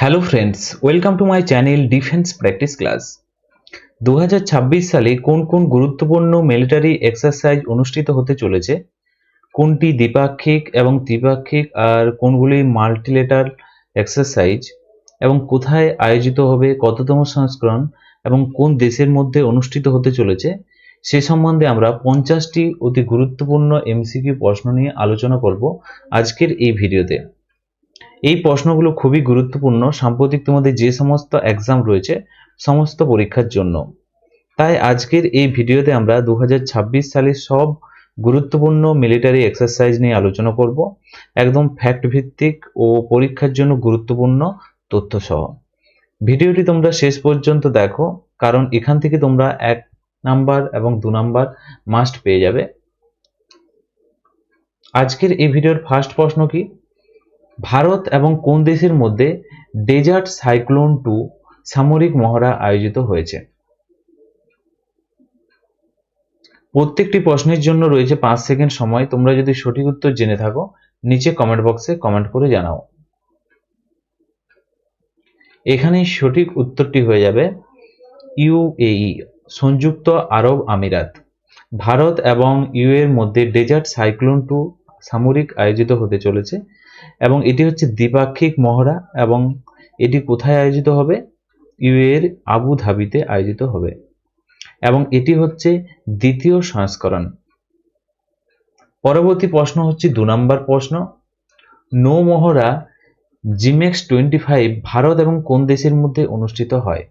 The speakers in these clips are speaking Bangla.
Hello friends, welcome to my channel defence practice class. 2026 সালে কোন কোন গুরুত্বপূর্ণ মিলিটারি এক্সারসাইজ অনুষ্ঠিত হতে চলেছে, কোনটি দ্বিপাক্ষিক এবং ত্রিপাক্ষিক আর কোনগুলি মাল্টিলেটারাল এক্সারসাইজ এবং কোথায় আয়োজিত হবে, কততম সংস্করণ এবং কোন দেশের মধ্যে অনুষ্ঠিত হতে চলেছে সে সম্বন্ধে আমরা 50টি অতি গুরুত্বপূর্ণ এমসিকিউ প্রশ্ন নিয়ে আলোচনা করব আজকের এই ভিডিওতে। এই প্রশ্নগুলো খুবই গুরুত্বপূর্ণ সাম্প্রতিক তোমাদের যে সমস্ত এক্সাম রয়েছে সমস্ত পরীক্ষার জন্য। তাই আজকের এই ভিডিওতে আমরা 2026 সালের সব গুরুত্বপূর্ণ মিলিটারি এক্সারসাইজ নিয়ে আলোচনা করব, একদম ফ্যাক্ট ভিত্তিক ও পরীক্ষার জন্য গুরুত্বপূর্ণ তথ্য সহ। ভিডিওটি তোমরা শেষ পর্যন্ত দেখো, কারণ এখান থেকে তোমরা 1 নাম্বার এবং 2 নাম্বার মাস্ট পেয়ে যাবে। আজকের এই ভিডিওর ফার্স্ট প্রশ্ন কি? ভারত এবং কোন দেশের মধ্যে ডেজার্ট সাইক্লোন 2 সামরিক মহড়া আয়োজিত হয়েছে? প্রত্যেকটি প্রশ্নের জন্য রয়েছে 5 সেকেন্ড সময়। তোমরা যদি সঠিক উত্তর জেনে থাকো নিচে কমেন্ট বক্সে কমেন্ট করে জানাও। এখানে সঠিক উত্তরটি হয়ে যাবে ইউএই, সংযুক্ত আরব আমিরাত। ভারত এবং ইউ এর মধ্যে ডেজার্ট সাইক্লোন 2 সামরিক আয়োজিত হতে চলেছে এবং এটি হচ্ছে দ্বিপাক্ষিক মহড়া এবং এটি কোথায় আয়োজিত হবে? ইউ এর আবু ধাবিতে আয়োজিত হবে এবং এটি হচ্ছে দ্বিতীয় সংস্করণ। পরবর্তী প্রশ্ন হচ্ছে 2 নম্বর প্রশ্ন। নৌ মহড়া জিমেক্স 25 ভারত এবং কোন দেশের মধ্যে অনুষ্ঠিত হয়?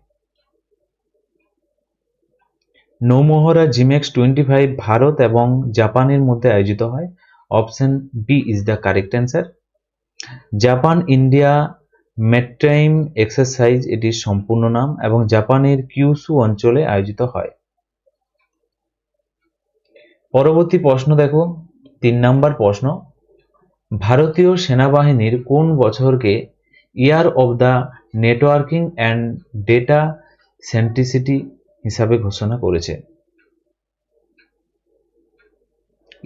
নৌ মহড়া জিমেক্স 25 ভারত এবং জাপানের মধ্যে আয়োজিত হয়। Option B is the correct answer. Japan India maritime exercise এটির সম্পূর্ণ নাম এবং জাপানের কিউসু অঞ্চলে আয়োজিত হয়। পরবর্তী প্রশ্ন দেখো, 3 নম্বর প্রশ্ন। ভারতীয় সেনাবাহিনীর কোন বছরকে year of the networking and data centricity হিসাবে ঘোষণা করেছে?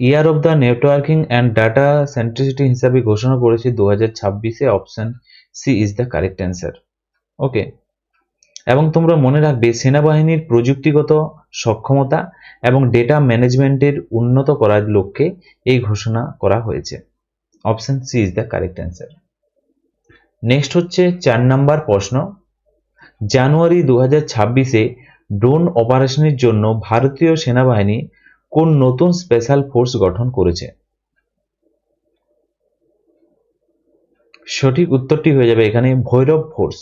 Year of the networking and data centricity হিসাবে ঘোষণা করেছে 2026-এ। Option C is the correct answer. Okay, এবং তোমরা মনে রাখবে সেনাবাহিনীর প্রযুক্তিগত সক্ষমতা এবং ডেটা ম্যানেজমেন্টের উন্নত করার লক্ষ্যে এই ঘোষণা করা হয়েছে। Option C is the correct answer. Next হচ্ছে 4 নম্বর প্রশ্ন। জানুয়ারি 2026-এ ড্রোন অপারেশনের জন্য ভারতীয় সেনাবাহিনী কোন নতুন স্পেশাল ফোর্স গঠন করেছে? সঠিক উত্তরটি হয়ে যাবে এখানে Bhairav force.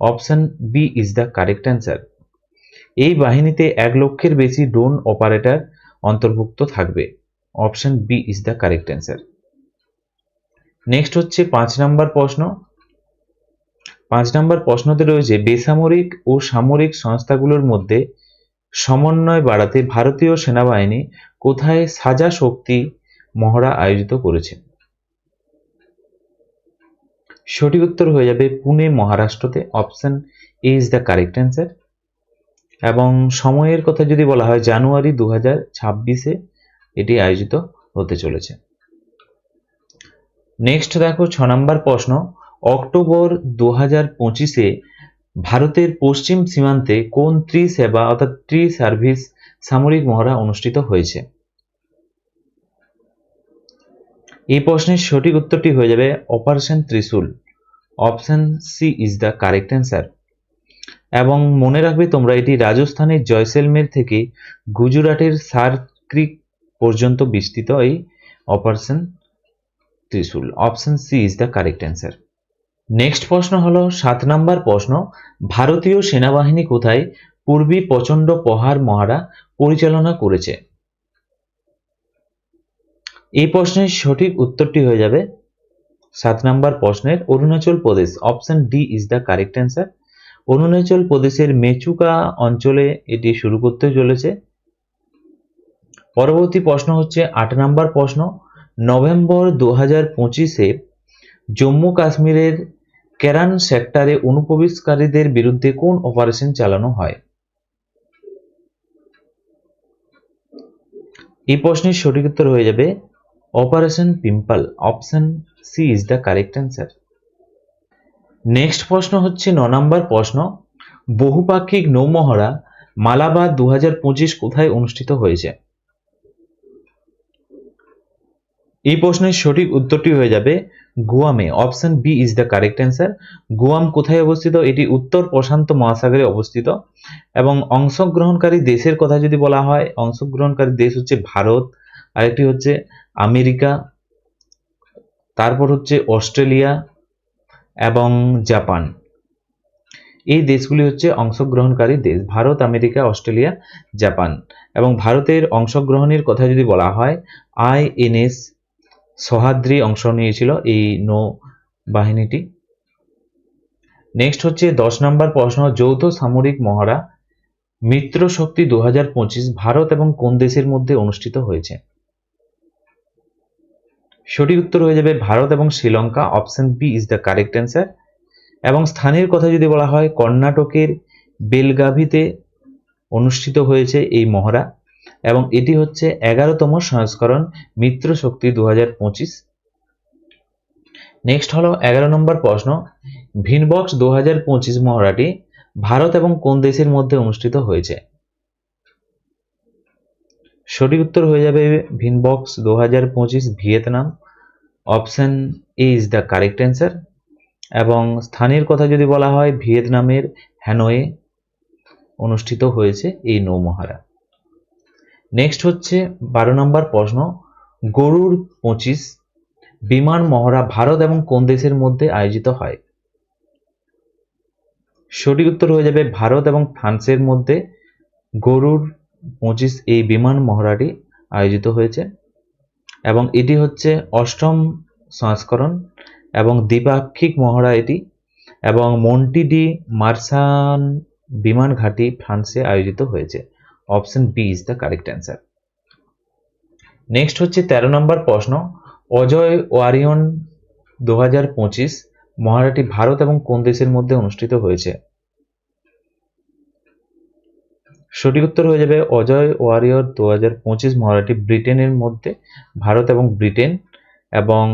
Option B is the correct answer. এই বাহিনীতে 1 লক্ষের বেশি ড্রোন অপারেটর অন্তর্ভুক্ত থাকবে। Option B is the correct answer. Next হচ্ছে 5 নম্বর প্রশ্ন। 5 নম্বর প্রশ্নতে রয়েছে বেসামরিক ও সামরিক সংস্থাগুলোর মধ্যে সমন্বয় বাড়াতে ভারতীয় সেনাবাহিনী কোথায় সাজা শক্তি মহড়া আয়োজিত করেছে? সঠিক উত্তর হয়ে যাবে পুনে, মহারাষ্ট্রতে। Option A is the correct answer. এবং সময়ের কথা যদি বলা হয় জানুয়ারি 2026-এ এটি আয়োজিত হতে চলেছে। নেক্সট দেখো 6 নম্বর প্রশ্ন। অক্টোবর 2025-এ ভারতের পশ্চিম সীমান্তে কোন ত্রিসেবা অর্থাৎ ট্রি সার্ভিস সামরিক মহড়া অনুষ্ঠিত হয়েছে? এই প্রশ্নের সঠিক উত্তরটি হয়ে যাবে operation Trishul. Option C is the correct answer. এবং মনে রাখবে তোমরা এটি রাজস্থানের জয়সলমের থেকে গুজরাটের সার ক্রিক পর্যন্ত বিস্তৃত এই operation Trishul. Option C is the correct answer. Next প্রশ্ন হলো 7 নম্বর প্রশ্ন। ভারতীয় সেনাবাহিনী কোথায় পূর্বী প্রচণ্ড প্রহার মহড়া পরিচালনা করেছে? এই প্রশ্নের সঠিক উত্তরটি হয়ে যাবে 7 নম্বর প্রশ্নের Arunachal Pradesh. Option D is the correct answer. Arunachal প্রদেশের মেচুকা অঞ্চলে এটি শুরু করতে চলেছে। পরবর্তী প্রশ্ন হচ্ছে 8 নম্বর প্রশ্ন। নভেম্বর 2025-এ জম্মু কাশ্মীরের কেরান সেক্টরে অনুপ্রবেশকারীদের বিরুদ্ধে কোন অপারেশন চালানো হয়? এই প্রশ্নের সঠিক উত্তর হয়ে যাবে operation pimple. Option C is the correct answer. Next প্রশ্ন হচ্ছে 9 নম্বর প্রশ্ন, বহুপাক্ষিক নৌমহড়া মালাবার 2025 কোথায় অনুষ্ঠিত হয়েছে? এই প্রশ্নের সঠিক উত্তরটি হয়ে যাবে গুয়ামে। Option B is the correct answer. Guam কোথায় অবস্থিত? এটি উত্তর প্রশান্ত মহাসাগরে অবস্থিত এবং অংশগ্রহণকারী দেশের কথা যদি বলা হয়, অংশগ্রহণকারী দেশ হচ্ছে ভারত, আরেকটি হচ্ছে আমেরিকা, তারপর হচ্ছে অস্ট্রেলিয়া এবং জাপান। এই দেশগুলি হচ্ছে অংশগ্রহণকারী দেশ, ভারত, আমেরিকা, অস্ট্রেলিয়া, জাপান। এবং ভারতের অংশগ্রহণের কথা যদি বলা হয়, আইএনএস সহ্যাদ্রি অংশ নিয়েছিল এই নৌ বাহিনীটি। নেক্সট হচ্ছে 10 নম্বর প্রশ্ন, যৌথ সামরিক মহড়া মিত্র শক্তি 2025 ভারত এবং কোন দেশের মধ্যে অনুষ্ঠিত হয়েছে? সঠিক উত্তর হয়ে যাবে ভারত এবং Sri Lanka. Option B is the correct answer. এবং স্থানের কথা যদি বলা হয়, কর্ণাটকের বেলগাভিতে অনুষ্ঠিত হয়েছে এই মহড়া এবং এটি হচ্ছে 11তম সংস্করণ মিত্র শক্তি 2025। নেক্সট হলো 11 নম্বর প্রশ্ন, ভিনবক্স 2025 মহড়াটি ভারত এবং কোন দেশের মধ্যে অনুষ্ঠিত হয়েছে? সঠিক উত্তর হয়ে যাবে ভিনবক্স 2025 Vietnam. Option A is the correct answer. এবং স্থানের কথা যদি বলা হয়, ভিয়েতনামের হ্যানয়ে অনুষ্ঠিত হয়েছে এই নৌমহড়া। নেক্সট হচ্ছে 12 নম্বর প্রশ্ন, গরুড় 25 বিমান মহড়া ভারত এবং কোন দেশের মধ্যে আয়োজিত হয়? সঠিক উত্তর হয়ে যাবে ভারত এবং ফ্রান্সের মধ্যে গরুড় 25 এই বিমান মহড়াটি আয়োজিত হয়েছে এবং এটি হচ্ছে 8ম সংস্করণ এবং দ্বিপাক্ষিক মহড়া এটি, এবং মন্টি ডি মার্সান বিমান ঘাঁটি ফ্রান্সে আয়োজিত হয়েছে। Option B is the correct answer. Next হচ্ছে 13 নম্বর প্রশ্ন, অজয় ওয়ারিয়ন 2025 মহড়াটি ভারত এবং কোন দেশের মধ্যে অনুষ্ঠিত হয়েছে? সঠিক উত্তর হয়ে যাবে অজয় ওয়ারিয়র 2025 মহড়াটি ব্রিটেনের মধ্যে, ভারত এবং ব্রিটেন, এবং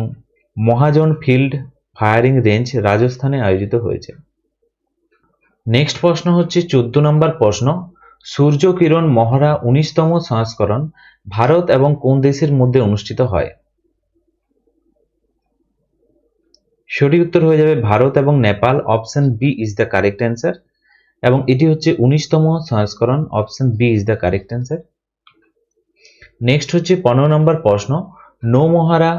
মহাজন ফিল্ড ফায়ারিং রেঞ্জ রাজস্থানে আয়োজিত হয়েছে। নেক্সট প্রশ্ন হচ্ছে 14 নম্বর প্রশ্ন, সূর্য কিরণ মহড়া 19তম সংস্করণ ভারত এবং কোন দেশের মধ্যে অনুষ্ঠিত হয়? সঠিক উত্তর হয়ে যাবে ভারত এবং Nepal. Option B is the correct answer এবং এটি হচ্ছে 19তম সংস্করণ। Option B is the correct answer. Next হচ্ছে 15 নম্বর প্রশ্ন, নৌমহড়া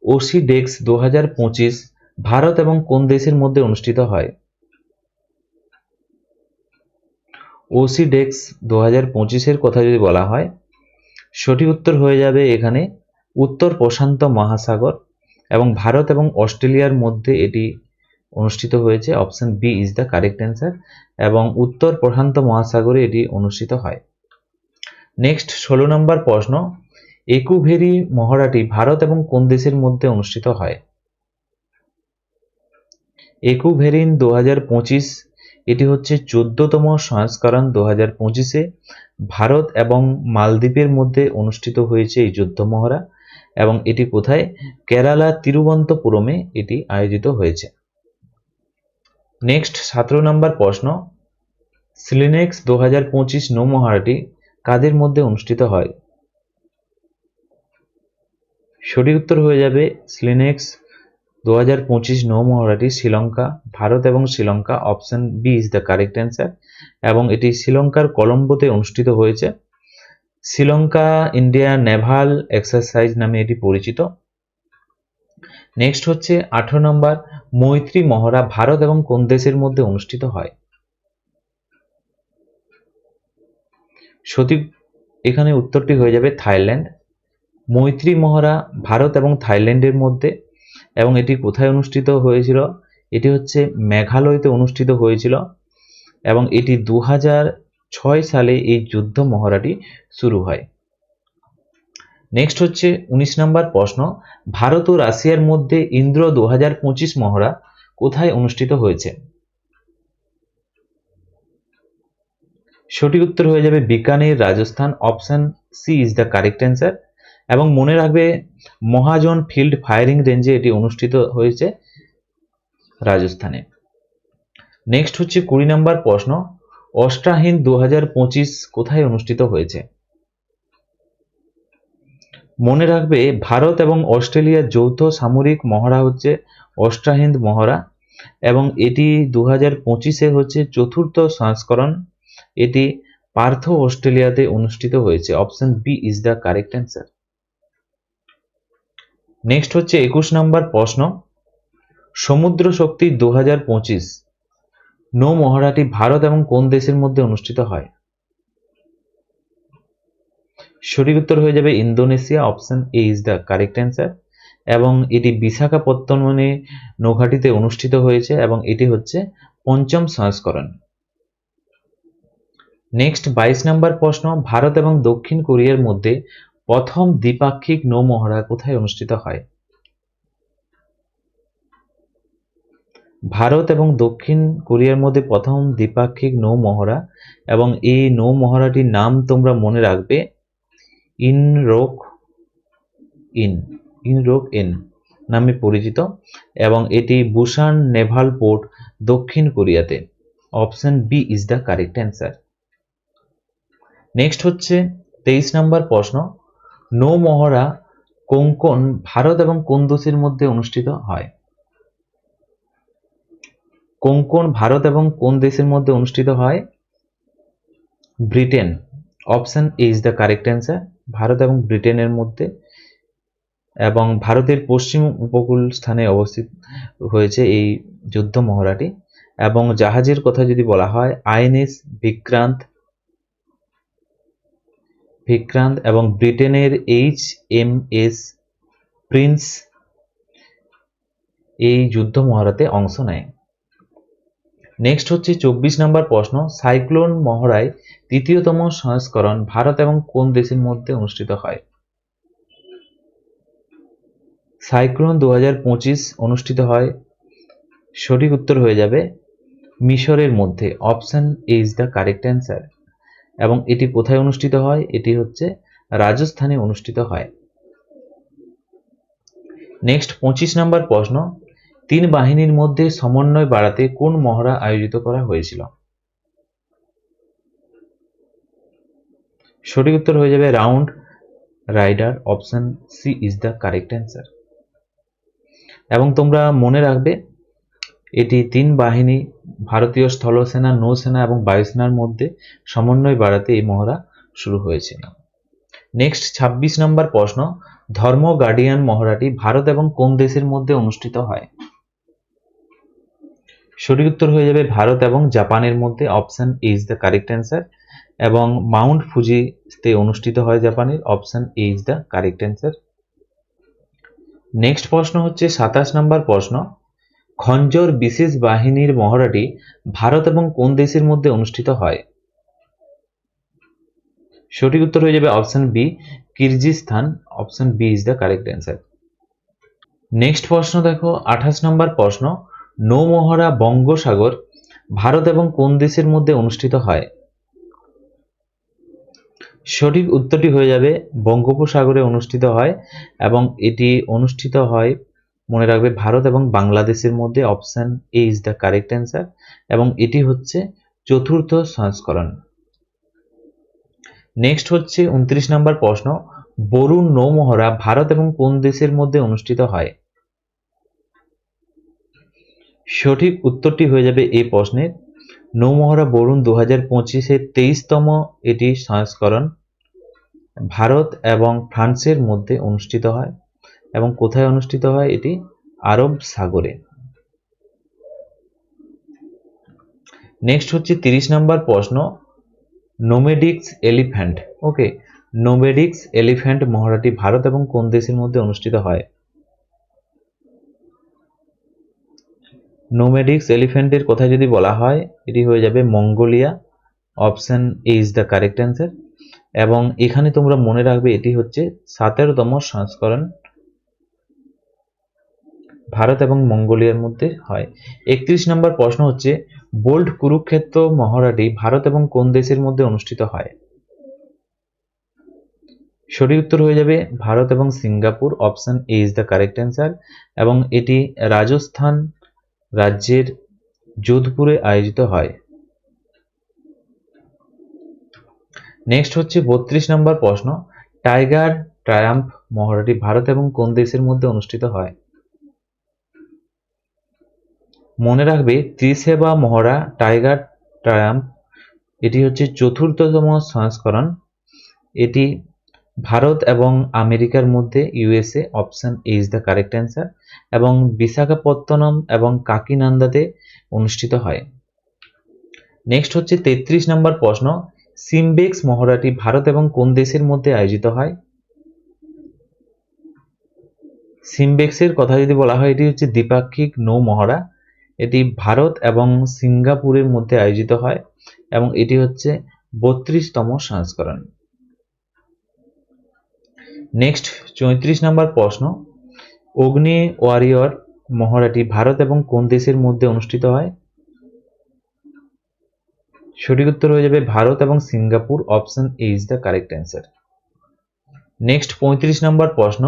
ওসিডেক্স 2025 ভারত এবং কোন দেশের মধ্যে অনুষ্ঠিত হয়? ওসিডেক্স 2025 এর কথা যদি বলা হয়, সঠিক উত্তর হয়ে যাবে এখানে উত্তর প্রশান্ত মহাসাগর এবং ভারত এবং অস্ট্রেলিয়ার মধ্যে এটি অনুষ্ঠিত হয়েছে। Option B is the correct answer এবং উত্তর প্রশান্ত মহাসাগরে এটি অনুষ্ঠিত হয়। নেক্সট 16 নম্বর প্রশ্ন, একুভেরি মহড়াটি ভারত এবং কোন দেশের মধ্যে অনুষ্ঠিত হয়? একুভেরিন 2025 এটি হচ্ছে 14তম সংস্করণ 2025-এ ভারত এবং মালদ্বীপের মধ্যে অনুষ্ঠিত হয়েছে এই যুদ্ধ মহড়া এবং এটি কোথায়? কেরালা তিরুবনন্তপুরমে এটি আয়োজিত হয়েছে। নেক্সট 17 নম্বর প্রশ্ন, সিলিনেক্স 2025 নৌমহড়াটি কাদের মধ্যে অনুষ্ঠিত হয়? সঠিক উত্তর হয়ে যাবে সিলিনেক্স 2025 নৌমহড়াটি শ্রীলঙ্কা, ভারত এবং Sri Lanka. Option B is the correct answer এবং এটি শ্রীলঙ্কার কলম্বোতে অনুষ্ঠিত হয়েছে। শ্রীলঙ্কা ইন্ডিয়া নেভাল এক্সারসাইজ নামে এটি পরিচিত। নেক্সট হচ্ছে 18 নম্বর, মৈত্রী মহড়া ভারত এবং কোন দেশের মধ্যে অনুষ্ঠিত হয়? সঠিক এখানে উত্তরটি হয়ে যাবে থাইল্যান্ড। মৈত্রী মহড়া ভারত এবং থাইল্যান্ডের মধ্যে এবং এটি কোথায় অনুষ্ঠিত হয়েছিল? এটি হচ্ছে মেঘালয়তে অনুষ্ঠিত হয়েছিল এবং এটি 2006 সালে এই যুদ্ধ মহড়াটি শুরু হয়। নেক্সট হচ্ছে 19 নম্বর প্রশ্ন, ভারত ও রাশিয়ার মধ্যে ইন্দ্র 2025 মহড়া কোথায় অনুষ্ঠিত হয়েছে? সঠিক উত্তর হয়ে যাবে Bikaner, Rajasthan. Option C is the correct answer এবং মনে রাখবে মহাজন ফিল্ড ফায়ারিং রেঞ্জে এটি অনুষ্ঠিত হয়েছে রাজস্থানে। নেক্সট হচ্ছে 20 নম্বর প্রশ্ন, অস্ট্রাহিন্দ 2025 কোথায় অনুষ্ঠিত হয়েছে? মনে রাখবে ভারত এবং অস্ট্রেলিয়ার যৌথ সামরিক মহড়া হচ্ছে অস্ট্রাহিন্দ মহড়া এবং এটি 2025 হচ্ছে চতুর্থ সংস্করণ। এটি পার্থ অস্ট্রেলিয়াতে অনুষ্ঠিত হয়েছে। Option B is the correct answer. Next হচ্ছে 21 নম্বর প্রশ্ন, সমুদ্র শক্তি 2025 নৌ মহড়াটি ভারত এবং কোন দেশের মধ্যে অনুষ্ঠিত হয়? সঠিক উত্তর হয়ে যাবে Indonesia. Option A is the correct answer এবং এটি বিশাখাপত্তনমে নৌঘাটিতে অনুষ্ঠিত হয়েছে এবং এটি হচ্ছে পঞ্চম সংস্করণ। নেক্সট 22 নম্বর প্রশ্ন, ভারত এবং দক্ষিণ কোরিয়ার মধ্যে প্রথম দ্বিপাক্ষিক নৌ মহড়া কোথায় অনুষ্ঠিত হয়? ভারত এবং দক্ষিণ কোরিয়ার মধ্যে প্রথম দ্বিপাক্ষিক নৌ মহড়া এবং এই নৌ মহড়াটির নাম তোমরা মনে রাখবে ইনরোক ইন নামে পরিচিত এবং এটি বুসান নেভাল পোর্ট দক্ষিণ কোরিয়াতে। Option B is the correct answer. Next হচ্ছে 23 নম্বর প্রশ্ন, নৌ মহড়া কোঙ্কন ভারত এবং কোন দেশের মধ্যে অনুষ্ঠিত হয়? কোঙ্কন ভারত এবং কোন দেশের মধ্যে অনুষ্ঠিত হয়? Britain. Option A is the correct answer. Bharat এবং ব্রিটেনের মধ্যে এবং ভারতের পশ্চিম উপকূল স্থানে অবস্থিত হয়েছে এই যুদ্ধ মহড়াটি এবং জাহাজের কথা যদি বলা হয় আইএনএস বিক্রান্ত এবং ব্রিটেনের HMS প্রিন্স এই যুদ্ধ মহড়াতে অংশ নেয়। নেক্সট হচ্ছে 24 নম্বর প্রশ্ন, সাইক্লোন মহড়ায় তৃতীয়তম সংস্করণ ভারত এবং কোন দেশের মধ্যে অনুষ্ঠিত হয়? সাইক্লোন 2025 অনুষ্ঠিত হয়। সঠিক উত্তর হয়ে যাবে মিশরের মধ্যে। Option A is the correct answer এবং এটি কোথায় অনুষ্ঠিত হয়? এটি হচ্ছে রাজস্থানে অনুষ্ঠিত হয়। নেক্সট 25 নম্বর প্রশ্ন, তিন বাহিনীর মধ্যে সমন্বয় বাড়াতে কোন মহড়া আয়োজিত করা হয়েছিল? সঠিক উত্তর হয়ে যাবে round rider. Option C is the correct answer এবং তোমরা মনে রাখবে এটি তিন বাহিনী ভারতীয় স্থলসেনা, নৌসেনা এবং বায়ুসেনার মধ্যে সমন্বয় বাড়াতে এই মহড়া শুরু হয়েছিল। নেক্সট 26 নম্বর প্রশ্ন, ধর্ম গার্ডিয়ান মহড়াটি ভারত এবং কোন দেশের মধ্যে অনুষ্ঠিত হয়? সঠিক উত্তর হয়ে যাবে ভারত এবং জাপানের মধ্যে। Option A is the correct answer এবং মাউন্ট ফুজিতে অনুষ্ঠিত হয় জাপানের। Option A is the correct answer. Next প্রশ্ন হচ্ছে 27 নম্বর প্রশ্ন, খঞ্জর বিশেষ বাহিনীর মহড়াটি ভারত এবং কোন দেশের মধ্যে অনুষ্ঠিত হয়? সঠিক উত্তর হয়ে যাবে option B Kyrgyzstan. Option B is the correct answer. Next প্রশ্ন দেখো 28 নম্বর প্রশ্ন, নৌ মহড়া বঙ্গোসাগর ভারত এবং কোন দেশের মধ্যে অনুষ্ঠিত হয়? সঠিক উত্তরটি হয়ে যাবে বঙ্গোপসাগরে অনুষ্ঠিত হয় এবং এটি অনুষ্ঠিত হয় মনে রাখবে ভারত এবং বাংলাদেশের মধ্যে। Option A is the correct answer এবং এটি হচ্ছে চতুর্থ সংস্করণ। নেক্সট হচ্ছে 29 নম্বর প্রশ্ন, বরুণ নৌ মহড়া ভারত এবং কোন দেশের মধ্যে অনুষ্ঠিত হয়? সঠিক উত্তরটি হয়ে যাবে এই প্রশ্নের নৌমহড়া বরুণ 2025-এর 23তম এটি সংস্করণ ভারত এবং ফ্রান্সের মধ্যে অনুষ্ঠিত হয় এবং কোথায় অনুষ্ঠিত হয়? এটি আরব সাগরে। নেক্সট হচ্ছে 30 নম্বর প্রশ্ন, নোমেডিক্স এলিফ্যান্ট নোমেডিক্স এলিফ্যান্ট মহড়াটি ভারত এবং কোন দেশের মধ্যে অনুষ্ঠিত হয়? নোমেডিক্স এলিফ্যান্টের কথা যদি বলা হয় এটি হয়ে যাবে Mongolia. Option A is the correct answer এবং এখানে তোমরা মনে রাখবে এটি হচ্ছে 17তম সংস্করণ ভারত এবং মঙ্গোলিয়ার মধ্যে হয়। 31 নম্বর প্রশ্ন হচ্ছে বোল্ট কুরুক্ষেত্র মহড়াটি ভারত এবং কোন দেশের মধ্যে অনুষ্ঠিত হয়? সঠিক উত্তর হয়ে যাবে ভারত এবং Singapore. Option A is the correct answer এবং এটি রাজস্থান রাজ্যের যোধপুরে আয়োজিত হয়। নেক্সট হচ্ছে 32 নম্বর প্রশ্ন, টাইগার ট্রায়াম্ফ মহড়াটি ভারত এবং কোন দেশের মধ্যে অনুষ্ঠিত হয়? মনে রাখবে ত্রিসেবা মহড়া টাইগার ট্রায়াম্ফ এটি হচ্ছে ৪র্থতম সংস্করণ। এটি ভারত এবং আমেরিকার মধ্যে USA, option A is the correct answer, এবং বিশাখাপত্তনম এবং কাকিনান্দাতে অনুষ্ঠিত হয়। নেক্সট হচ্ছে 33 নম্বর প্রশ্ন, সিমবেক্স মহড়াটি ভারত এবং কোন দেশের মধ্যে আয়োজিত হয়? সিমবেক্সের কথা যদি বলা হয়, এটি হচ্ছে দ্বিপাক্ষিক নৌ মহড়া। এটি ভারত এবং সিঙ্গাপুরের মধ্যে আয়োজিত হয় এবং এটি হচ্ছে 32তম সংস্করণ। নেক্সট 34 নম্বর প্রশ্ন, অগ্নি ওয়ারিয়র মহড়াটি ভারত এবং কোন দেশের মধ্যে অনুষ্ঠিত হয়? সঠিক উত্তর হয়ে যাবে ভারত এবং Singapore, option A is the correct answer. Next 35 নম্বর প্রশ্ন,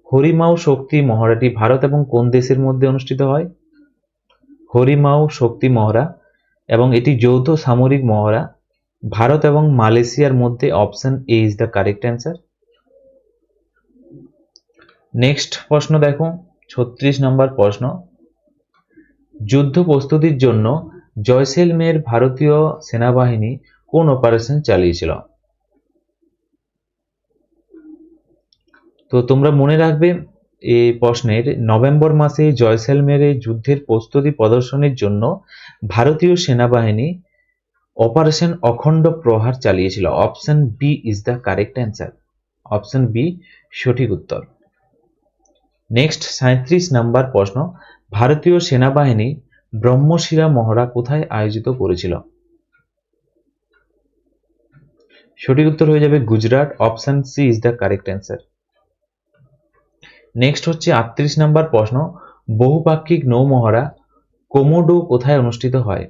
হরিমাও শক্তি মহড়াটি ভারত এবং কোন দেশের মধ্যে অনুষ্ঠিত হয়? হরিমাও শক্তি মহড়া এবং এটি যৌথ সামরিক মহড়া ভারত এবং মালয়েশিয়ার মধ্যে, option A is the correct answer. Next প্রশ্ন দেখো 36 নম্বর প্রশ্ন, যুদ্ধ প্রস্তুতির জন্য জয়সেলমের ভারতীয় সেনাবাহিনী কোন অপারেশন চালিয়েছিল? তো তোমরা মনে রাখবে এই প্রশ্নের নভেম্বর মাসে জয়সেলমেরে যুদ্ধের প্রস্তুতি প্রদর্শনের জন্য ভারতীয় সেনাবাহিনী অপারেশন অখণ্ড প্রহার চালিয়েছিল। Option B is the correct answer. Option B সঠিক উত্তর। নেক্সট 37 নম্বর প্রশ্ন, ভারতীয় সেনাবাহিনী ব্রহ্মশিরা মহড়া কোথায় আয়োজিত করেছিল? সঠিক উত্তর হয়ে যাবে Gujarat, option C is the correct answer. Next হচ্ছে 38 নম্বর প্রশ্ন, বহুপাক্ষিক নৌ মহড়া কোমোডো কোথায় অনুষ্ঠিত হয়?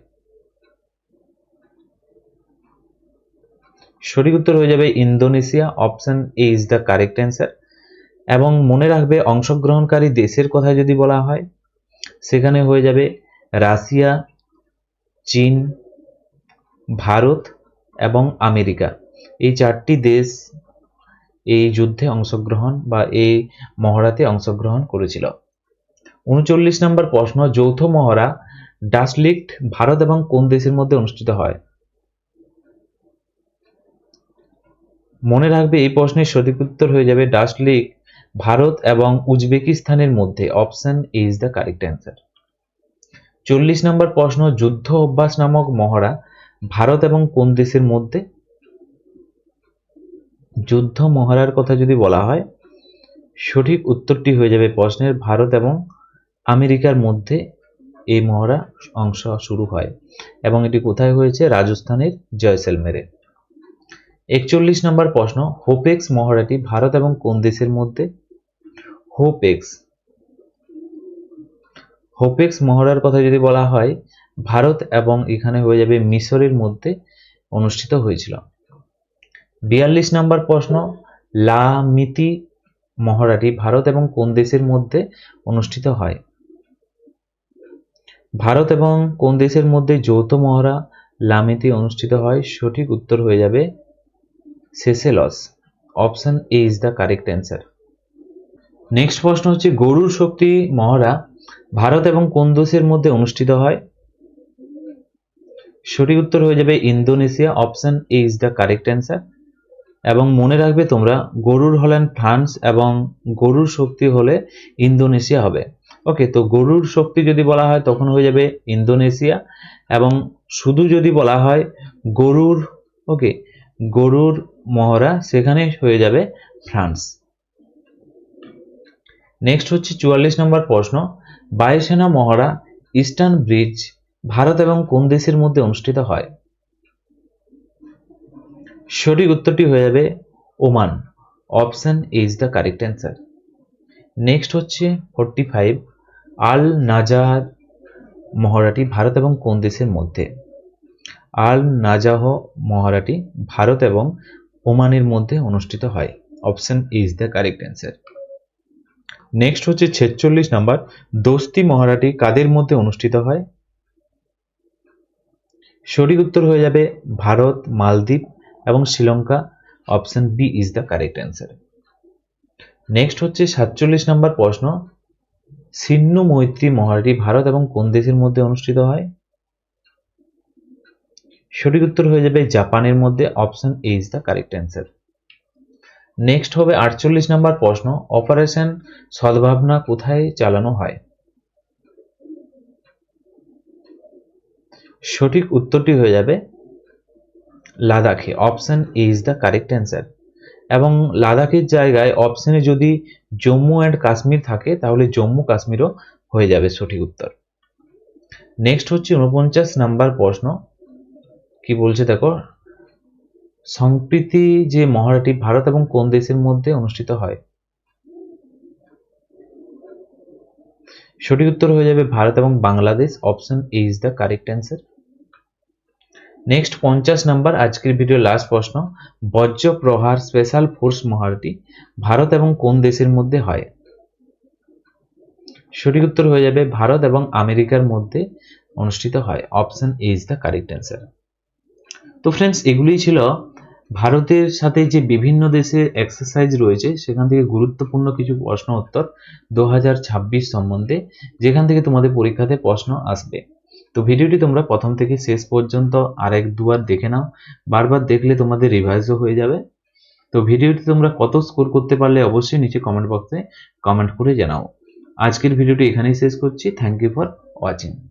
সঠিক উত্তর হয়ে যাবে Indonesia, option A is the correct answer. এবং মনে রাখবে অংশগ্রহণকারী দেশের কথা যদি বলা হয়, সেখানে হয়ে যাবে রাশিয়া, চীন, ভারত এবং আমেরিকা। এই 4টি দেশ এই যুদ্ধে অংশগ্রহণ বা এই মহড়াতে অংশগ্রহণ করেছিল। 39 নম্বর প্রশ্ন, যৌথ মহড়া ডাসলিক্ট ভারত এবং কোন দেশের মধ্যে অনুষ্ঠিত হয়? মনে রাখবে এই প্রশ্নের সঠিক উত্তর হয়ে যাবে ডাসলিক ভারত এবং উজবেকিস্তানের মধ্যে, option A is the correct answer. 40 নম্বর প্রশ্ন, যুদ্ধ অভ্যাস নামক মহড়া ভারত এবং কোন দেশের মধ্যে? যুদ্ধ মহড়ার কথা যদি বলা হয়, সঠিক উত্তরটি হয়ে যাবে প্রশ্নের ভারত এবং আমেরিকার মধ্যে এই মহড়া অংশ শুরু হয় এবং এটি কোথায় হয়েছে? রাজস্থানের জয়সেলমেরে। 41 নম্বর প্রশ্ন, হোপেক্স মহড়াটি ভারত এবং কোন দেশের মধ্যে? হোপেক্স মহড়ার কথা যদি বলা হয়, ভারত এবং এখানে হয়ে যাবে মিশরের মধ্যে অনুষ্ঠিত হয়েছিল। 42 নম্বর প্রশ্ন, লা মিতি মহড়াটি ভারত এবং কোন দেশের মধ্যে অনুষ্ঠিত হয়? ভারত এবং কোন দেশের মধ্যে যৌথ মহড়া লামিতি অনুষ্ঠিত হয়? সঠিক উত্তর হয়ে যাবে Seychelles, option A is the correct answer. Next প্রশ্ন হচ্ছে, গরুর শক্তি মহড়া ভারত এবং কোন দেশের মধ্যে অনুষ্ঠিত হয়? সঠিক উত্তর হয়ে যাবে Indonesia, option A is the correct answer. এবং মনে রাখবে তোমরা, গরুর হলেন ফ্রান্স এবং গরুর শক্তি হলে ইন্দোনেশিয়া হবে। ওকে, তো গরুর শক্তি যদি বলা হয় তখন হয়ে যাবে ইন্দোনেশিয়া, এবং শুধু যদি বলা হয় গরুর গরুর মহড়া, সেখানে হয়ে যাবে ফ্রান্স। নেক্সট হচ্ছে 44 নম্বর প্রশ্ন, বায়ুসেনা মহড়া ইস্টার্ন ব্রিজ ভারত এবং কোন দেশের মধ্যে অনুষ্ঠিত হয়? সঠিক উত্তরটি হয়ে যাবে Oman, option is the correct answer. Next হচ্ছে 45, আল নাজার মহড়াটি ভারত এবং কোন দেশের মধ্যে? আল নাজাহ মহড়াটি ভারত এবং ওমানের মধ্যে অনুষ্ঠিত হয়, option is the correct answer. Next হচ্ছে 46 নাম্বার, দোস্তি মহড়াটি কাদের মধ্যে অনুষ্ঠিত হয়? সঠিক উত্তর হয়ে যাবে ভারত, মালদ্বীপ এবং Sri Lanka. Option B is the correct answer. Next হচ্ছে 47 নম্বর প্রশ্ন, সিন্ধু মৈত্রী মহড়াটি ভারত এবং কোন দেশের মধ্যে অনুষ্ঠিত হয়? সঠিক উত্তর হয়ে যাবে জাপানের মধ্যে। Option A is the correct answer. Next হবে 48 নম্বর প্রশ্ন, অপারেশন সদ্ভাবনা কোথায় চালানো হয়? সঠিক উত্তরটি হয়ে যাবে লাদাখে। Option A is the correct answer. এবং লাদাখের জায়গায় অপশনে যদি জম্মু অ্যান্ড কাশ্মীর থাকে তাহলে জম্মু কাশ্মীরও হয়ে যাবে সঠিক উত্তর। নেক্সট হচ্ছে 49 নাম্বার প্রশ্ন, কি বলছে দেখো, সম্প্রীতি যে মহড়াটি ভারত এবং কোন দেশের মধ্যে অনুষ্ঠিত হয়? সঠিক উত্তর হয়ে যাবে ভারত এবং Bangladesh. Option A is the correct answer. Next 50 number, আজকের ভিডিও লাস্ট প্রশ্ন, বজ্র প্রহার স্পেশাল ফোর্স মহড়াটি ভারত এবং কোন দেশের মধ্যে হয়? সঠিক উত্তর হয়ে যাবে ভারত এবং আমেরিকার মধ্যে অনুষ্ঠিত হয়। Option A is the correct answer. তো ফ্রেন্ডস, এগুলোই ছিল ভারতের সাথে যে বিভিন্ন দেশের এক্সারসাইজ রয়েছে সেখান থেকে গুরুত্বপূর্ণ কিছু প্রশ্ন উত্তর 2026 সম্বন্ধে, যেখান থেকে তোমাদের পরীক্ষাতে প্রশ্ন আসবে। তো ভিডিওটি তোমরা প্রথম থেকে শেষ পর্যন্ত আর এক দুবার দেখে নাও, বারবার দেখলে তোমাদের রিভাইজও হয়ে যাবে। তো ভিডিওটি তোমরা কত স্কোর করতে পারলে অবশ্যই নিচে কমেন্ট বক্সে কমেন্ট করে জানাও। আজকের ভিডিওটি এখানেই শেষ করছি। Thank you for watching.